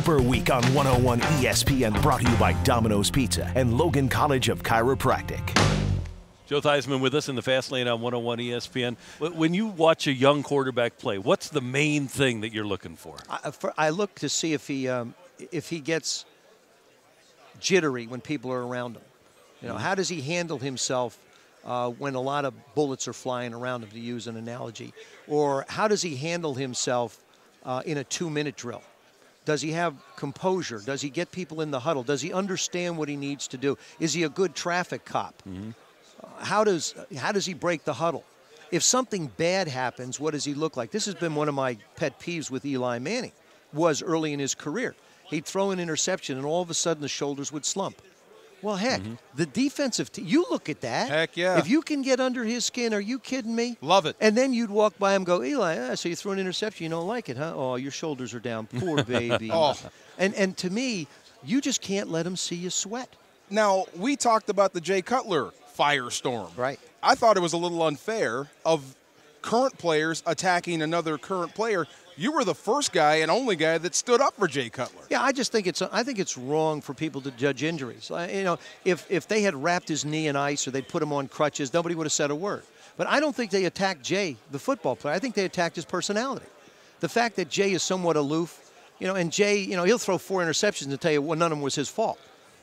Super Week on 101 ESPN, brought to you by Domino's Pizza and Logan College of Chiropractic. Joe Theismann with us in the Fast Lane on 101 ESPN. When you watch a young quarterback play, what's the main thing that you're looking for? I look to see if he gets jittery when people are around him. You know, how does he handle himself when a lot of bullets are flying around him, to use an analogy? Or how does he handle himself in a 2-minute drill? Does he have composure? Does he get people in the huddle? Does he understand what he needs to do? Is he a good traffic cop? Mm-hmm. How does he break the huddle? If something bad happens, what does he look like? This has been one of my pet peeves with Eli Manning, was early in his career. He'd throw an interception, and all of a sudden the shoulders would slump. Well, heck, the defensive team, you look at that. Heck, yeah. If you can get under his skin, are you kidding me? Love it. And then you'd walk by him and go, Eli, so you threw an interception, you don't like it, huh? Oh, your shoulders are down. Poor baby. Oh. And to me, you just can't let him see you sweat. Now, we talked about the Jay Cutler firestorm. Right. I thought it was a little unfair of current players attacking another current player. You were the first guy and only guy that stood up for Jay Cutler. Yeah, I think it's wrong for people to judge injuries. You know, if they had wrapped his knee in ice or they'd put him on crutches, nobody would have said a word. But I don't think they attacked Jay, the football player. I think they attacked his personality. The fact that Jay is somewhat aloof, you know, and Jay, you know, he'll throw 4 interceptions and tell you, well, none of them was his fault.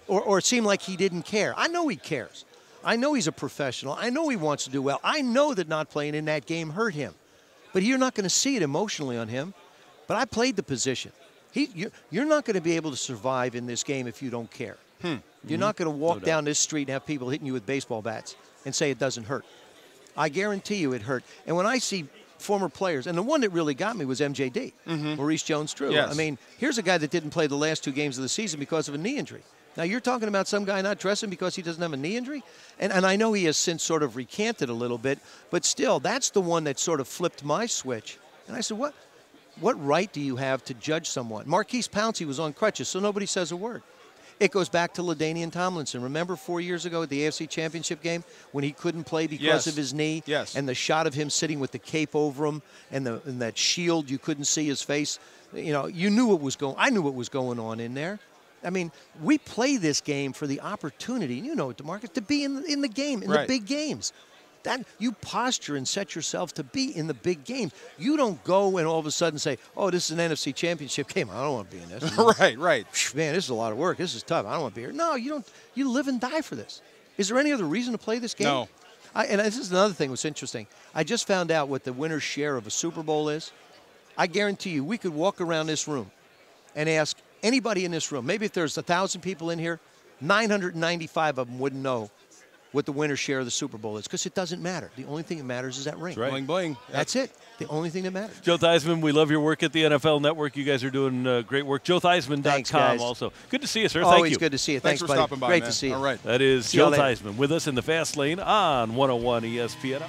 Or it seemed like he didn't care. I know he cares. I know he's a professional. I know he wants to do well. I know that not playing in that game hurt him. But you're not going to see it emotionally on him. But I played the position. You're not going to be able to survive in this game if you don't care. You're not going to walk down this street and have people hitting you with baseball bats and say it doesn't hurt. I guarantee you it hurt. And when I see former players, and the one that really got me was MJD, Maurice Jones-Drew. Yes. I mean, here's a guy that didn't play the last 2 games of the season because of a knee injury. Now, you're talking about some guy not dressing because he doesn't have a knee injury? And I know he has since sort of recanted a little bit, but still, that's the one that sort of flipped my switch. And I said, what right do you have to judge someone? Marquise Pouncey was on crutches, so nobody says a word. It goes back to LaDainian Tomlinson. Remember 4 years ago at the AFC Championship game when he couldn't play because of his knee? Yes. And the shot of him sitting with the cape over him and that shield, you couldn't see his face. You know, you knew what was going. I knew what was going on in there. I mean, we play this game for the opportunity, and you know it, DeMarcus, to be in the game, in the big games. That you posture and set yourself to be in the big games. You don't go and all of a sudden say, oh, this is an NFC Championship game. I don't want to be in this. Right. Man, this is a lot of work. This is tough. I don't want to be here. No, you don't. You live and die for this. Is there any other reason to play this game? No. And this is another thing that's interesting. I just found out what the winner's share of a Super Bowl is. I guarantee you we could walk around this room and ask anybody in this room, maybe if there's 1,000 people in here, 995 of them wouldn't know what the winner's share of the Super Bowl is, because it doesn't matter. The only thing that matters is that ring. That's right. Bling, bling. That's it. The only thing that matters. Joe Theismann, we love your work at the NFL Network. You guys are doing great work. JoeTheismann.com also. Good to see you, sir. Thank Always you. good to see you. Thanks for buddy. stopping by, Great man. to see you. All right. That is See you Joe later. Theismann with us in the Fast Lane on 101 ESPN.